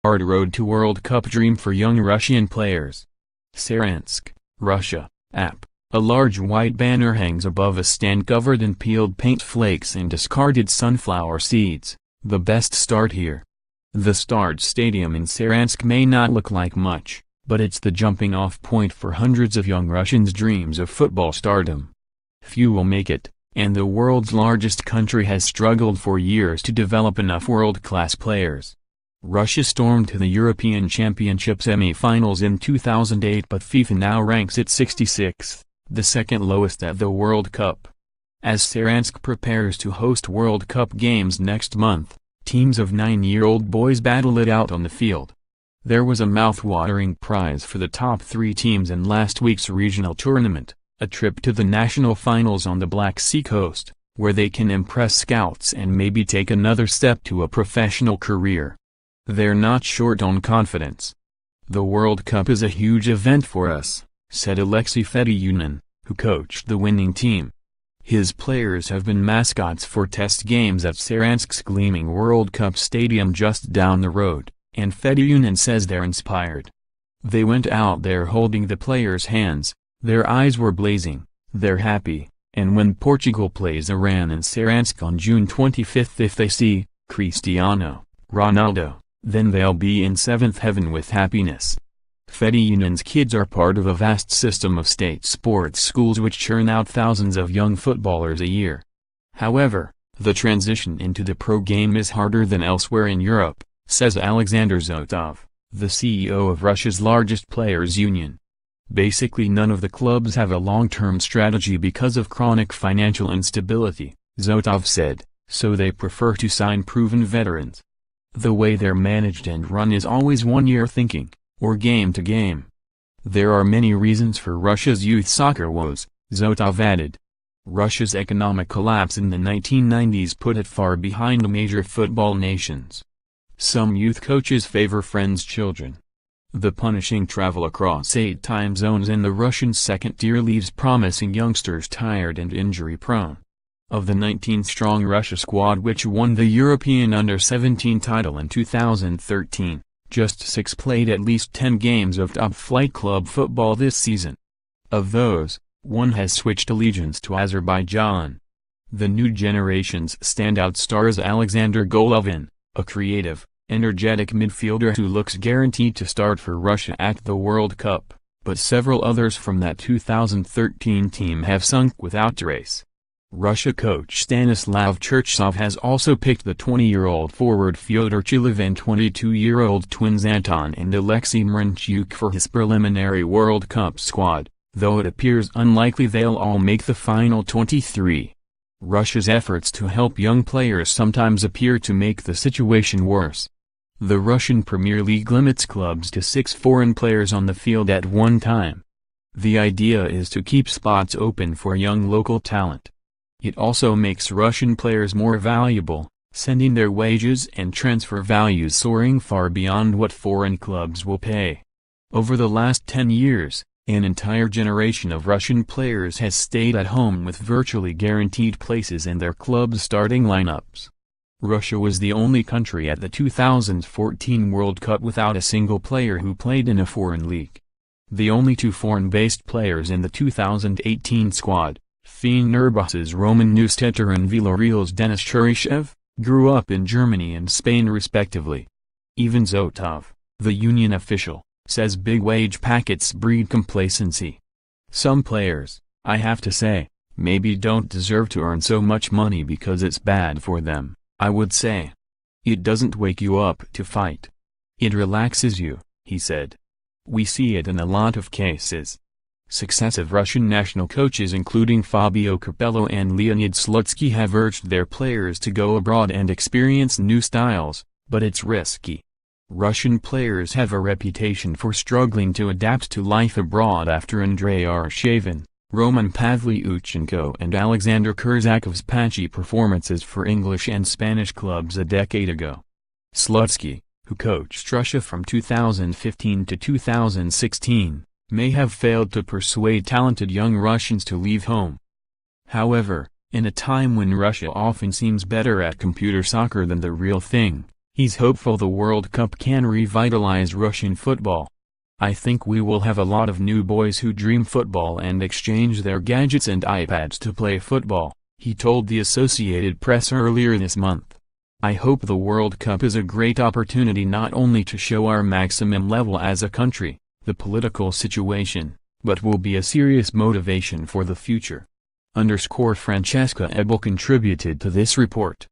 Hard road to World Cup dream for young Russian players. Saransk, Russia. App. A large white banner hangs above a stand covered in peeled paint flakes and discarded sunflower seeds. The best start here. The Start Stadium in Saransk may not look like much, but it's the jumping-off point for hundreds of young Russians' dreams of football stardom. Few will make it, and the world's largest country has struggled for years to develop enough world-class players. Russia stormed to the European Championship semi-finals in 2008, but FIFA now ranks it 66th, the second lowest at the World Cup. As Saransk prepares to host World Cup games next month, teams of 9-year-old boys battle it out on the field. There was a mouth-watering prize for the top 3 teams in last week's regional tournament, a trip to the national finals on the Black Sea coast, where they can impress scouts and maybe take another step to a professional career. They're not short on confidence. "The World Cup is a huge event for us," said Alexei Fedoruk, who coached the winning team. His players have been mascots for test games at Saransk's gleaming World Cup stadium just down the road, and Fedoruk says they're inspired. "They went out there holding the players' hands, their eyes were blazing, they're happy, and when Portugal plays Iran in Saransk on June 25, if they see Cristiano Ronaldo, then they'll be in seventh heaven with happiness." Fedoruk's kids are part of a vast system of state sports schools which churn out thousands of young footballers a year. However, the transition into the pro game is harder than elsewhere in Europe, says Alexander Zotov, the CEO of Russia's largest players' union. "Basically none of the clubs have a long-term strategy because of chronic financial instability," Zotov said, "so they prefer to sign proven veterans. The way they're managed and run is always one-year thinking, or game to game. There are many reasons for Russia's youth soccer woes," Zotov added. Russia's economic collapse in the 1990s put it far behind major football nations. Some youth coaches favor friends' children. The punishing travel across 8 time zones in the Russian second tier leaves promising youngsters tired and injury-prone. Of the 19-strong Russia squad which won the European Under-17 title in 2013, just 6 played at least 10 games of top-flight club football this season. Of those, 1 has switched allegiance to Azerbaijan. The new generation's standout star is Alexander Golovin, a creative, energetic midfielder who looks guaranteed to start for Russia at the World Cup, but several others from that 2013 team have sunk without trace. Russia coach Stanislav Cherchesov has also picked the 20-year-old forward Fyodor Chilev and 22-year-old twins Anton and Alexei Mrinchuk for his preliminary World Cup squad, though it appears unlikely they'll all make the final 23. Russia's efforts to help young players sometimes appear to make the situation worse. The Russian Premier League limits clubs to 6 foreign players on the field at one time. The idea is to keep spots open for young local talent. It also makes Russian players more valuable, sending their wages and transfer values soaring far beyond what foreign clubs will pay. Over the last 10 years, an entire generation of Russian players has stayed at home with virtually guaranteed places in their club's starting lineups. Russia was the only country at the 2014 World Cup without a single player who played in a foreign league. The only 2 foreign-based players in the 2018 squad, Fenerbahce's Roman Neustetter and Villarreal's Denis Cheryshev, grew up in Germany and Spain respectively. Even Zotov, the union official, says big wage packets breed complacency. "Some players, I have to say, maybe don't deserve to earn so much money because it's bad for them, I would say. It doesn't wake you up to fight. It relaxes you," he said. "We see it in a lot of cases." Successive Russian national coaches including Fabio Capello and Leonid Slutsky have urged their players to go abroad and experience new styles, but it's risky. Russian players have a reputation for struggling to adapt to life abroad after Andrei Arshavin, Roman Pavlyuchenko and Alexander Kurzakov's patchy performances for English and Spanish clubs a decade ago. Slutsky, who coached Russia from 2015 to 2016, may have failed to persuade talented young Russians to leave home. However, in a time when Russia often seems better at computer soccer than the real thing, He's hopeful the World Cup can revitalize Russian football. "I think we will have a lot of new boys who dream football and exchange their gadgets and iPads to play football," he told the Associated Press earlier this month. "I hope the World Cup is a great opportunity not only to show our maximum level as a country, the political situation, but will be a serious motivation for the future." Francesca Ebel contributed to this report.